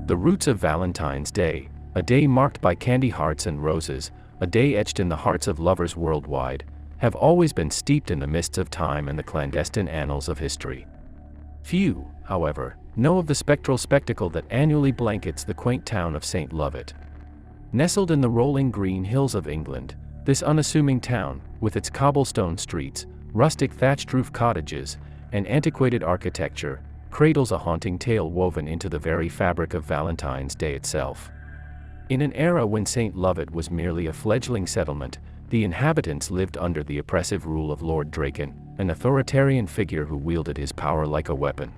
The roots of Valentine's Day, a day marked by candy hearts and roses, a day etched in the hearts of lovers worldwide, have always been steeped in the mists of time and the clandestine annals of history. Few, however, know of the spectral spectacle that annually blankets the quaint town of St. Lovett. Nestled in the rolling green hills of England, this unassuming town, with its cobblestone streets, rustic thatched-roof cottages, and antiquated architecture, cradles a haunting tale woven into the very fabric of Valentine's Day itself. In an era when St. Lovett was merely a fledgling settlement, the inhabitants lived under the oppressive rule of Lord Draken, an authoritarian figure who wielded his power like a weapon.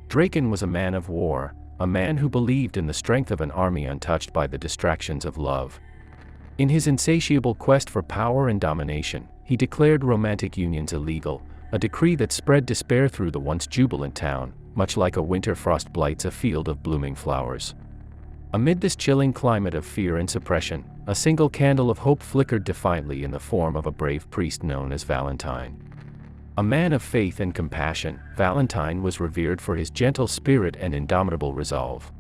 Draken was a man of war, a man who believed in the strength of an army untouched by the distractions of love. In his insatiable quest for power and domination, he declared romantic unions illegal, a decree that spread despair through the once jubilant town, much like a winter frost blights a field of blooming flowers. Amid this chilling climate of fear and suppression, a single candle of hope flickered defiantly in the form of a brave priest known as Valentine. A man of faith and compassion, Valentine was revered for his gentle spirit and indomitable resolve.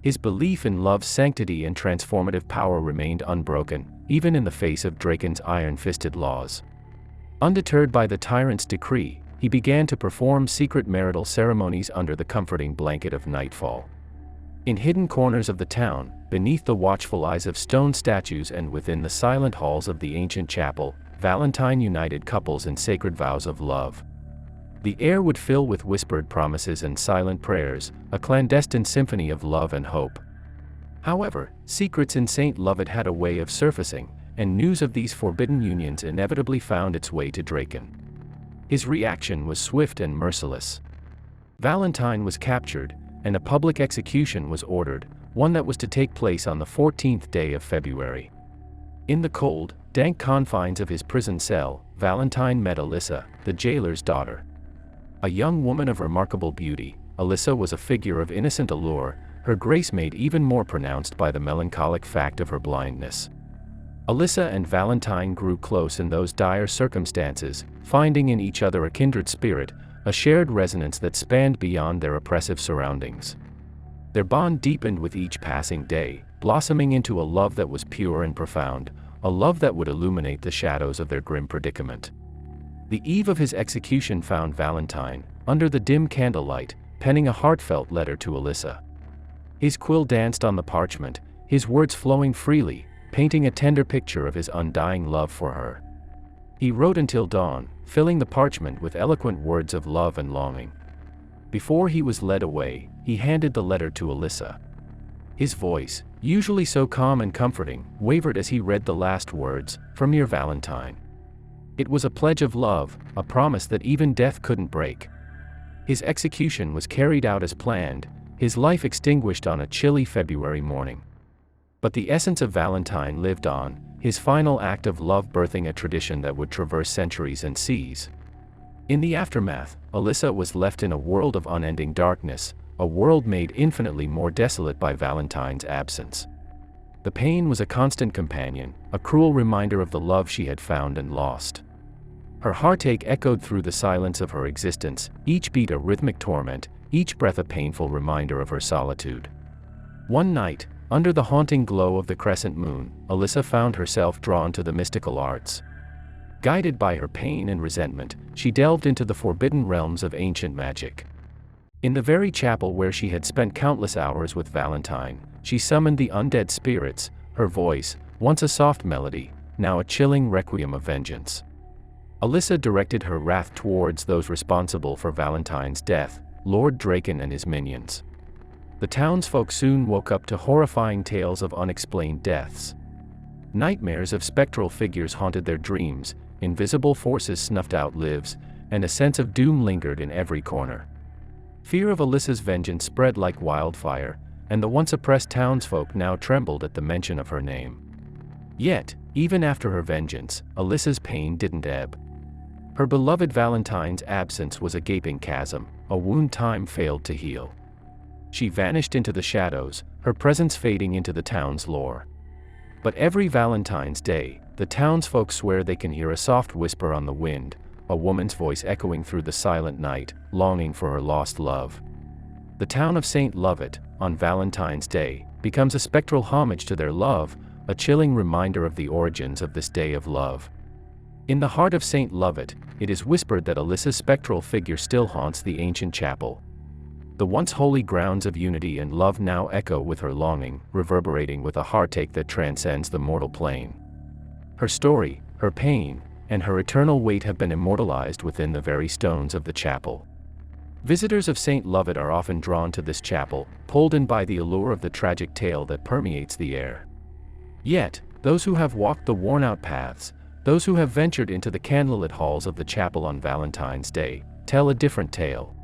His belief in love's sanctity and transformative power remained unbroken, even in the face of Draken's iron-fisted laws. Undeterred by the tyrant's decree, he began to perform secret marital ceremonies under the comforting blanket of nightfall. In hidden corners of the town, beneath the watchful eyes of stone statues and within the silent halls of the ancient chapel, Valentine united couples in sacred vows of love. The air would fill with whispered promises and silent prayers, a clandestine symphony of love and hope. However, secrets in St. Lovett had a way of surfacing, and news of these forbidden unions inevitably found its way to Draken. His reaction was swift and merciless. Valentine was captured, and a public execution was ordered, one that was to take place on the 14th day of February. In the cold, dank confines of his prison cell, Valentine met Alyssa, the jailer's daughter. A young woman of remarkable beauty, Alyssa was a figure of innocent allure, her grace made even more pronounced by the melancholic fact of her blindness. Alyssa and Valentine grew close in those dire circumstances, finding in each other a kindred spirit, a shared resonance that spanned beyond their oppressive surroundings. Their bond deepened with each passing day, blossoming into a love that was pure and profound, a love that would illuminate the shadows of their grim predicament. The eve of his execution found Valentine, under the dim candlelight, penning a heartfelt letter to Alyssa. His quill danced on the parchment, his words flowing freely, painting a tender picture of his undying love for her. He wrote until dawn, filling the parchment with eloquent words of love and longing. Before he was led away, he handed the letter to Alyssa. His voice, usually so calm and comforting, wavered as he read the last words, "From your Valentine." It was a pledge of love, a promise that even death couldn't break. His execution was carried out as planned, his life extinguished on a chilly February morning. But the essence of Valentine lived on, his final act of love birthing a tradition that would traverse centuries and seas. In the aftermath, Alyssa was left in a world of unending darkness, a world made infinitely more desolate by Valentine's absence. The pain was a constant companion, a cruel reminder of the love she had found and lost. Her heartache echoed through the silence of her existence, each beat a rhythmic torment, each breath a painful reminder of her solitude. One night, under the haunting glow of the crescent moon, Alyssa found herself drawn to the mystical arts. Guided by her pain and resentment, she delved into the forbidden realms of ancient magic. In the very chapel where she had spent countless hours with Valentine, she summoned the undead spirits, her voice, once a soft melody, now a chilling requiem of vengeance. Alyssa directed her wrath towards those responsible for Valentine's death, Lord Draken and his minions. The townsfolk soon woke up to horrifying tales of unexplained deaths. Nightmares of spectral figures haunted their dreams, invisible forces snuffed out lives, and a sense of doom lingered in every corner. Fear of Alyssa's vengeance spread like wildfire, and the once oppressed townsfolk now trembled at the mention of her name. Yet, even after her vengeance, Alyssa's pain didn't ebb. Her beloved Valentine's absence was a gaping chasm, a wound time failed to heal. She vanished into the shadows, her presence fading into the town's lore. But every Valentine's Day, the townsfolk swear they can hear a soft whisper on the wind, a woman's voice echoing through the silent night, longing for her lost love. The town of St. Lovett, on Valentine's Day, becomes a spectral homage to their love, a chilling reminder of the origins of this day of love. In the heart of St. Lovett, it is whispered that Alyssa's spectral figure still haunts the ancient chapel. The once holy grounds of unity and love now echo with her longing, reverberating with a heartache that transcends the mortal plane. Her story, her pain, and her eternal weight have been immortalized within the very stones of the chapel. Visitors of St. Lovett are often drawn to this chapel, pulled in by the allure of the tragic tale that permeates the air. Yet, those who have walked the worn-out paths, those who have ventured into the candlelit halls of the chapel on Valentine's Day, tell a different tale.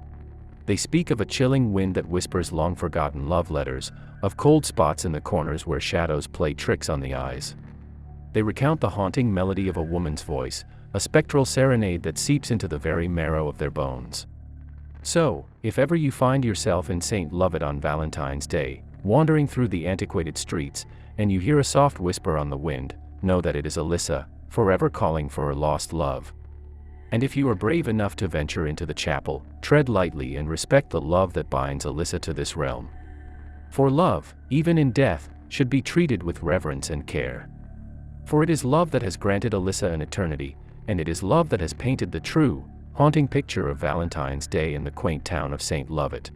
They speak of a chilling wind that whispers long-forgotten love letters, of cold spots in the corners where shadows play tricks on the eyes. They recount the haunting melody of a woman's voice, a spectral serenade that seeps into the very marrow of their bones. So, if ever you find yourself in St. Lovett on Valentine's Day, wandering through the antiquated streets, and you hear a soft whisper on the wind, know that it is Alyssa, forever calling for her lost love. And if you are brave enough to venture into the chapel, tread lightly and respect the love that binds Alyssa to this realm. For love, even in death, should be treated with reverence and care. For it is love that has granted Alyssa an eternity, and it is love that has painted the true, haunting picture of Valentine's Day in the quaint town of St. Lovett.